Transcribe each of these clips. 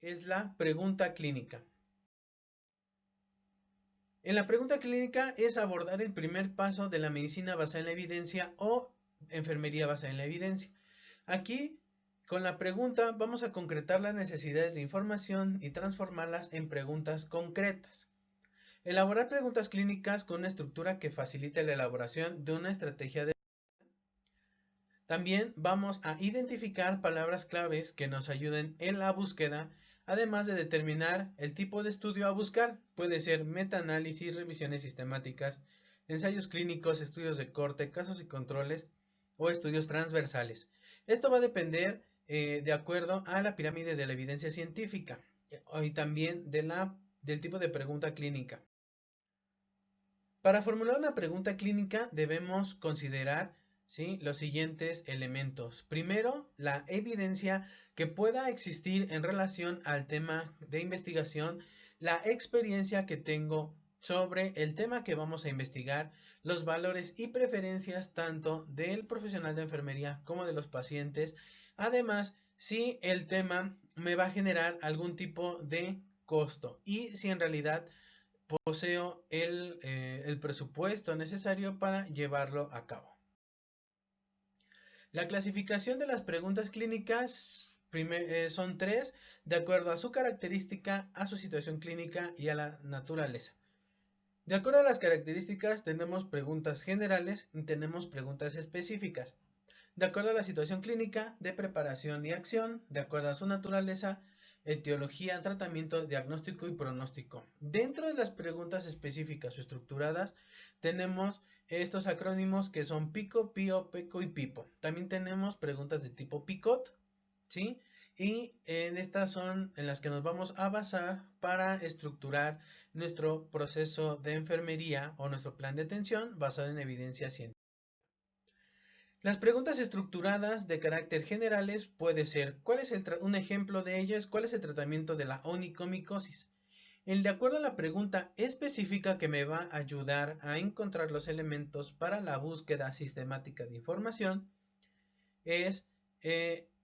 es la pregunta clínica. En la pregunta clínica es abordar el primer paso de la medicina basada en la evidencia o enfermería basada en la evidencia. Aquí, con la pregunta, vamos a concretar las necesidades de información y transformarlas en preguntas concretas. Elaborar preguntas clínicas con una estructura que facilite la elaboración de una estrategia de... También vamos a identificar palabras claves que nos ayuden en la búsqueda, además de determinar el tipo de estudio a buscar. Puede ser metaanálisis, revisiones sistemáticas, ensayos clínicos, estudios de corte, casos y controles o estudios transversales. Esto va a depender de acuerdo a la pirámide de la evidencia científica y también del tipo de pregunta clínica. Para formular una pregunta clínica debemos considerar, ¿sí?, los siguientes elementos. Primero, la evidencia que pueda existir en relación al tema de investigación, la experiencia que tengo sobre el tema que vamos a investigar, los valores y preferencias tanto del profesional de enfermería como de los pacientes. Además, si el tema me va a generar algún tipo de costo y si en realidad poseo el presupuesto necesario para llevarlo a cabo. La clasificación de las preguntas clínicas son 3, de acuerdo a su característica, a su situación clínica y a la naturaleza. De acuerdo a las características, tenemos preguntas generales y tenemos preguntas específicas. De acuerdo a la situación clínica, de preparación y acción, de acuerdo a su naturaleza, etiología, tratamiento, diagnóstico y pronóstico. Dentro de las preguntas específicas o estructuradas, tenemos estos acrónimos que son PICO, PIO, PECO y PIPO. También tenemos preguntas de tipo PICOT, ¿sí? Y en estas son en las que nos vamos a basar para estructurar nuestro proceso de enfermería o nuestro plan de atención basado en evidencia científica. Las preguntas estructuradas de carácter generales puede ser, un ejemplo de ello es ¿cuál es el tratamiento de la onicomicosis? De acuerdo a la pregunta específica que me va a ayudar a encontrar los elementos para la búsqueda sistemática de información, es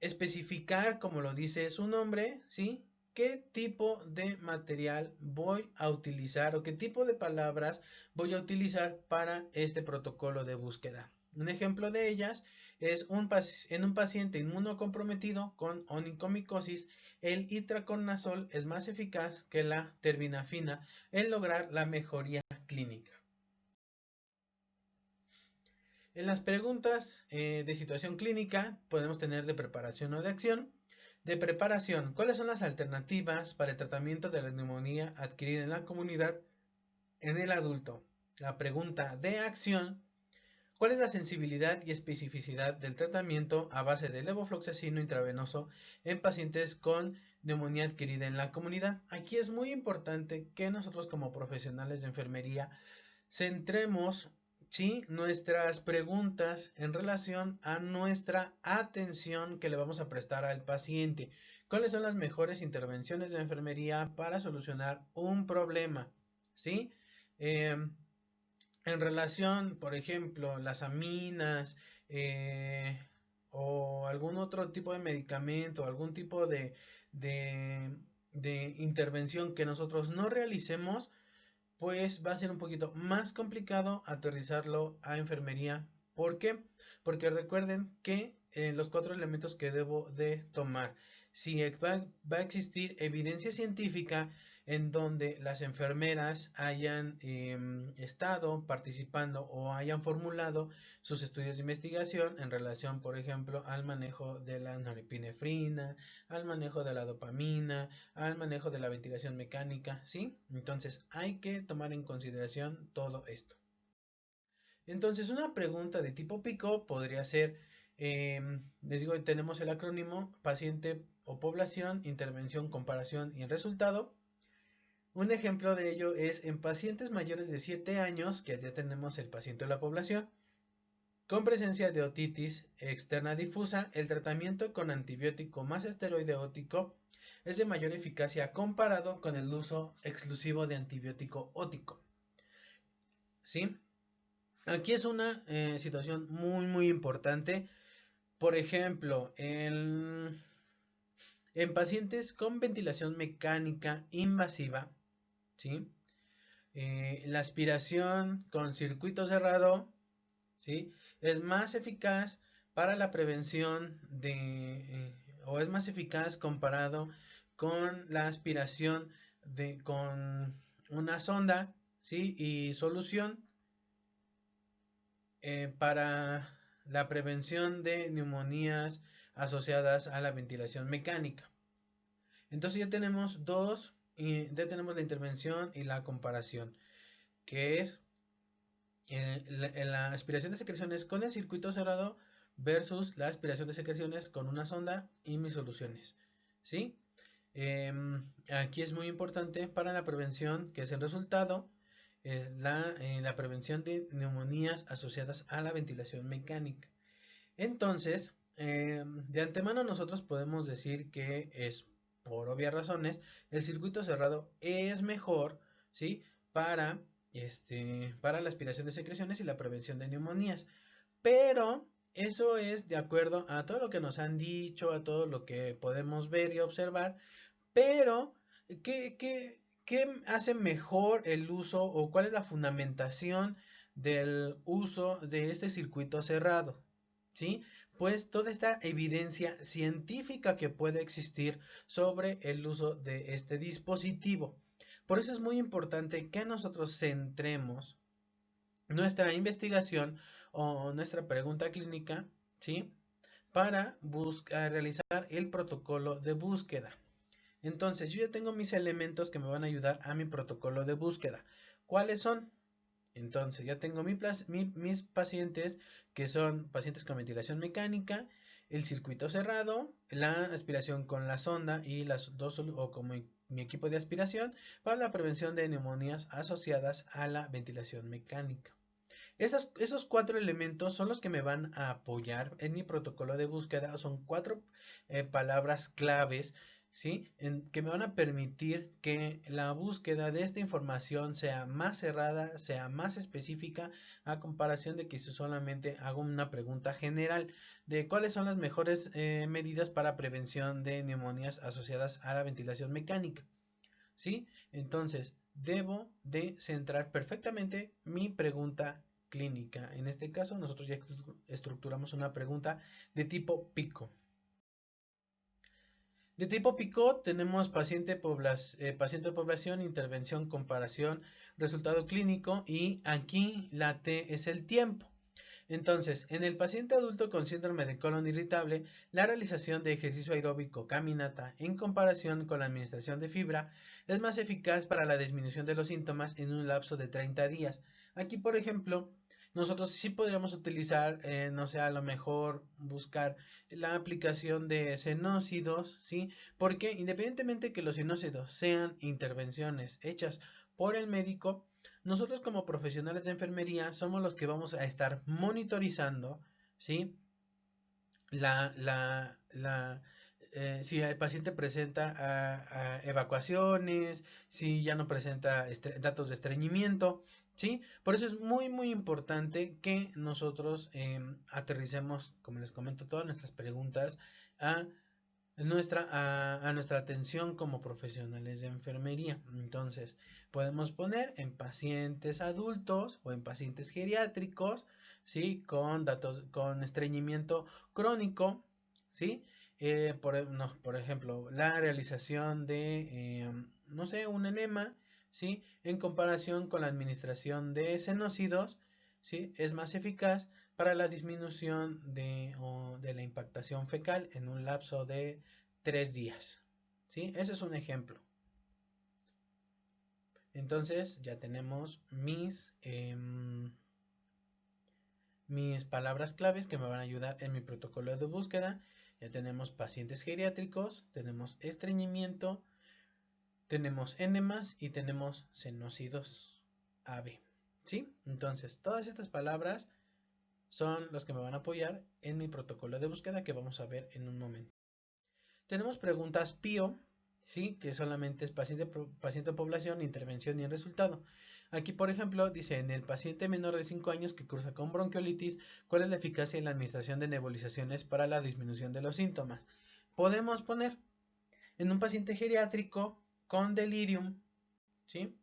especificar, como lo dice su nombre, ¿sí?, qué tipo de material voy a utilizar o qué tipo de palabras voy a utilizar para este protocolo de búsqueda. Un ejemplo de ellas es en un paciente inmunocomprometido con onicomicosis, el itraconazol es más eficaz que la terbinafina en lograr la mejoría clínica. En las preguntas de situación clínica podemos tener de preparación o de acción. De preparación, ¿cuáles son las alternativas para el tratamiento de la neumonía adquirida en la comunidad en el adulto? La pregunta de acción, ¿cuál es la sensibilidad y especificidad del tratamiento a base de levofloxacino intravenoso en pacientes con neumonía adquirida en la comunidad? Aquí es muy importante que nosotros como profesionales de enfermería centremos, ¿sí?, nuestras preguntas en relación a nuestra atención que le vamos a prestar al paciente. ¿Cuáles son las mejores intervenciones de enfermería para solucionar un problema? ¿Sí? En relación, por ejemplo, las aminas o algún otro tipo de medicamento, algún tipo de intervención que nosotros no realicemos, pues va a ser un poquito más complicado aterrizarlo a enfermería. ¿Por qué? Porque recuerden que los 4 elementos que debo de tomar, si va a existir evidencia científica en donde las enfermeras hayan estado participando o hayan formulado sus estudios de investigación en relación, por ejemplo, al manejo de la norepinefrina, al manejo de la dopamina, al manejo de la ventilación mecánica, ¿sí? Entonces hay que tomar en consideración todo esto. Entonces una pregunta de tipo PICO podría ser, les digo, tenemos el acrónimo paciente o población, intervención, comparación y el resultado. Un ejemplo de ello es en pacientes mayores de 7 años, que ya tenemos el paciente o la población, con presencia de otitis externa difusa, el tratamiento con antibiótico más esteroide ótico es de mayor eficacia comparado con el uso exclusivo de antibiótico ótico. ¿Sí? Aquí es una situación muy muy importante. Por ejemplo, En pacientes con ventilación mecánica invasiva, ¿sí? La aspiración con circuito cerrado, ¿sí? Es más eficaz para la prevención o es más eficaz comparado con la aspiración con una sonda, ¿sí? Y solución para la prevención de neumonías asociadas a la ventilación mecánica. Entonces ya tenemos la intervención y la comparación, que es la aspiración de secreciones con el circuito cerrado versus la aspiración de secreciones con una sonda y mis soluciones, ¿sí? Aquí es muy importante para la prevención, que es el resultado, la prevención de neumonías asociadas a la ventilación mecánica. Entonces, de antemano nosotros podemos decir que es, por obvias razones, el circuito cerrado es mejor, ¿sí? Para, para la aspiración de secreciones y la prevención de neumonías. Pero eso es de acuerdo a todo lo que nos han dicho, a todo lo que podemos ver y observar. Pero, ¿qué hace mejor el uso o cuál es la fundamentación del uso de este circuito cerrado? ¿Sí? Pues toda esta evidencia científica que puede existir sobre el uso de este dispositivo. Por eso es muy importante que nosotros centremos nuestra investigación o nuestra pregunta clínica, ¿sí? Para realizar el protocolo de búsqueda. Entonces, yo ya tengo mis elementos que me van a ayudar a mi protocolo de búsqueda. ¿Cuáles son? Entonces, ya tengo mis pacientes, que son pacientes con ventilación mecánica, el circuito cerrado, la aspiración con la sonda y las dos, o como mi equipo de aspiración, para la prevención de neumonías asociadas a la ventilación mecánica. Esos 4 elementos son los que me van a apoyar en mi protocolo de búsqueda. Son 4 palabras claves, ¿sí? Que me van a permitir que la búsqueda de esta información sea más cerrada, sea más específica, a comparación de que si solamente hago una pregunta general de cuáles son las mejores medidas para prevención de neumonías asociadas a la ventilación mecánica, ¿sí? Entonces, debo de centrar perfectamente mi pregunta clínica. En este caso, nosotros ya estructuramos una pregunta de tipo PICO. De tipo PICO tenemos paciente de población, intervención, comparación, resultado clínico, y aquí la T es el tiempo. Entonces, en el paciente adulto con síndrome de colon irritable, la realización de ejercicio aeróbico caminata en comparación con la administración de fibra es más eficaz para la disminución de los síntomas en un lapso de 30 días. Aquí, por ejemplo, nosotros sí podríamos utilizar, no sé, a lo mejor buscar la aplicación de senócidos, ¿sí? Porque independientemente que los senócidos sean intervenciones hechas por el médico, nosotros como profesionales de enfermería somos los que vamos a estar monitorizando, ¿sí? Si el paciente presenta evacuaciones, si ya no presenta datos de estreñimiento, ¿sí? Por eso es muy, muy importante que nosotros aterricemos, como les comento, todas nuestras preguntas a nuestra atención como profesionales de enfermería. Entonces, podemos poner en pacientes adultos o en pacientes geriátricos, ¿sí? Con datos, con estreñimiento crónico, ¿sí? Por ejemplo, la realización de, no sé, un enema, ¿sí? En comparación con la administración de senócidos, ¿sí? Es más eficaz para la disminución de la impactación fecal en un lapso de 3 días. ¿Sí? Ese es un ejemplo. Entonces ya tenemos mis palabras claves que me van a ayudar en mi protocolo de búsqueda. Ya tenemos pacientes geriátricos, tenemos estreñimiento, tenemos enemas y tenemos senócidos AB. ¿Sí? Entonces, todas estas palabras son los que me van a apoyar en mi protocolo de búsqueda que vamos a ver en un momento. Tenemos preguntas PIO, ¿sí? Que solamente es paciente o población, intervención y resultado. Aquí, por ejemplo, dice, en el paciente menor de 5 años que cursa con bronquiolitis, ¿cuál es la eficacia en la administración de nebulizaciones para la disminución de los síntomas? Podemos poner, En un paciente geriátrico con delirium, ¿sí?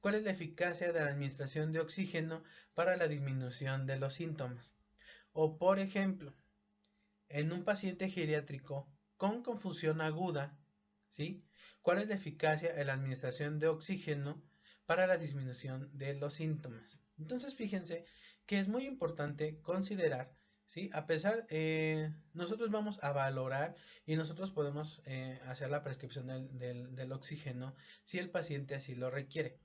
¿Cuál es la eficacia de la administración de oxígeno para la disminución de los síntomas? O por ejemplo, en un paciente geriátrico con confusión aguda, ¿sí? ¿Cuál es la eficacia de la administración de oxígeno para la disminución de los síntomas? Entonces, fíjense que es muy importante considerar, ¿sí? A pesar, nosotros vamos a valorar y nosotros podemos hacer la prescripción del oxígeno si el paciente así lo requiere.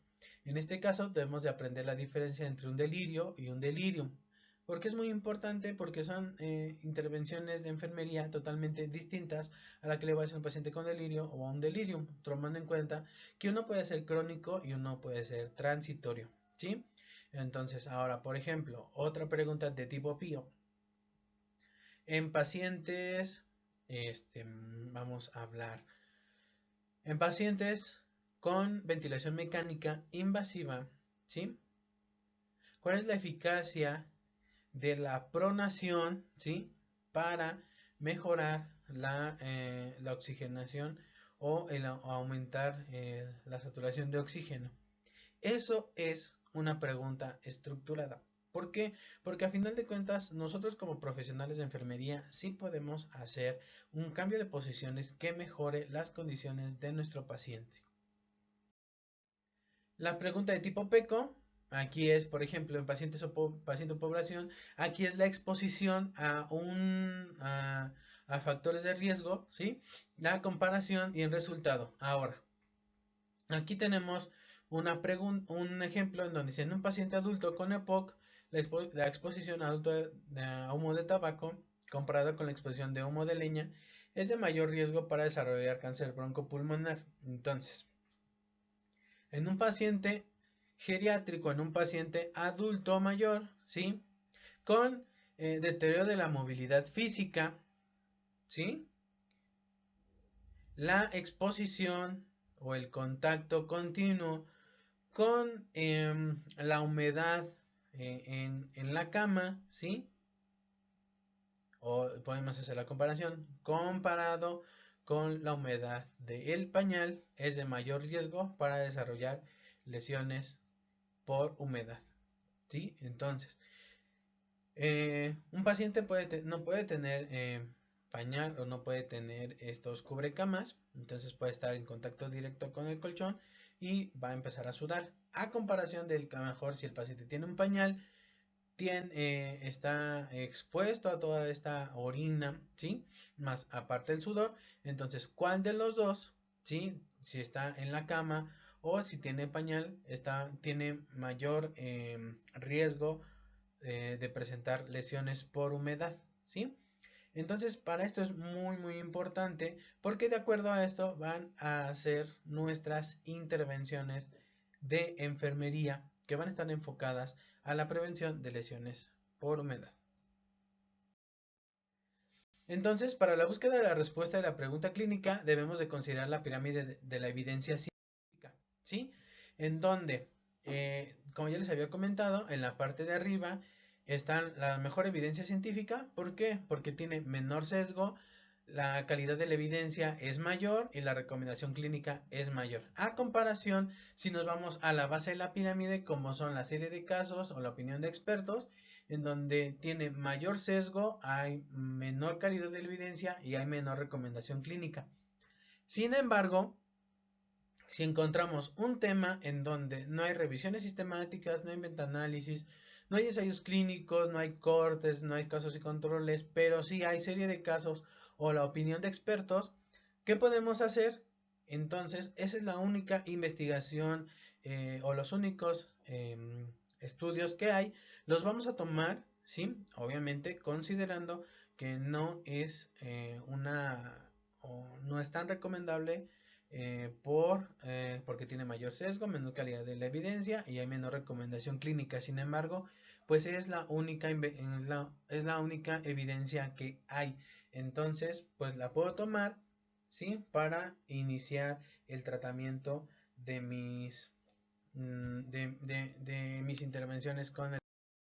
En este caso, debemos de aprender la diferencia entre un delirio y un delirium. Porque es muy importante, porque son intervenciones de enfermería totalmente distintas a la que le va a hacer un paciente con delirio o a un delirium, tomando en cuenta que uno puede ser crónico y uno puede ser transitorio, ¿sí? Entonces, ahora, por ejemplo, otra pregunta de tipo PIO. En pacientes, vamos a hablar, en pacientes con ventilación mecánica invasiva, ¿sí? ¿Cuál es la eficacia de la pronación, ¿sí? Para mejorar la oxigenación o aumentar la saturación de oxígeno? Eso es una pregunta estructurada. ¿Por qué? Porque a final de cuentas nosotros como profesionales de enfermería sí podemos hacer un cambio de posiciones que mejore las condiciones de nuestro paciente. La pregunta de tipo PECO, aquí es, por ejemplo, en pacientes paciente o población, aquí es la exposición a factores de riesgo, ¿sí? La comparación y el resultado. Ahora, aquí tenemos un ejemplo en donde dice, en un paciente adulto con EPOC, la exposición a humo de tabaco comparado con la exposición de humo de leña es de mayor riesgo para desarrollar cáncer broncopulmonar. Entonces, en un paciente geriátrico, en un paciente adulto mayor, ¿sí? Con deterioro de la movilidad física, ¿sí? La exposición o el contacto continuo con la humedad en la cama, ¿sí? O podemos hacer la comparación. Comparado con la humedad del pañal, es de mayor riesgo para desarrollar lesiones por humedad, ¿sí? Entonces, un paciente no puede tener pañal o no puede tener estos cubrecamas, entonces puede estar en contacto directo con el colchón y va a empezar a sudar. A comparación del que a lo mejor si el paciente tiene un pañal, está expuesto a toda esta orina, ¿sí? Más aparte el sudor, entonces, ¿cuál de los dos, ¿sí? Si está en la cama o si tiene pañal, tiene mayor riesgo de presentar lesiones por humedad, ¿sí? Entonces, para esto es muy importante porque de acuerdo a esto van a hacer nuestras intervenciones de enfermería que van a estar enfocadas a la prevención de lesiones por humedad. Entonces, para la búsqueda de la respuesta de la pregunta clínica, debemos de considerar la pirámide de la evidencia científica, ¿sí? En donde, como ya les había comentado, en la parte de arriba está la mejor evidencia científica. ¿Por qué? Porque tiene menor sesgo, la calidad de la evidencia es mayor y la recomendación clínica es mayor. A comparación, si nos vamos a la base de la pirámide, como son la serie de casos o la opinión de expertos, en donde tiene mayor sesgo, hay menor calidad de la evidencia y hay menor recomendación clínica. Sin embargo, si encontramos un tema en donde no hay revisiones sistemáticas, no hay metaanálisis, no hay ensayos clínicos, no hay cortes, no hay casos y controles, pero sí hay serie de casos o la opinión de expertos, ¿qué podemos hacer? Entonces, esa es la única investigación o los únicos estudios que hay. Los vamos a tomar, ¿sí? Obviamente considerando que no es no es tan recomendable porque tiene mayor sesgo, menor calidad de la evidencia y hay menor recomendación clínica. Sin embargo, pues es la única evidencia que hay. Entonces, pues la puedo tomar, ¿sí? Para iniciar el tratamiento de mis intervenciones con el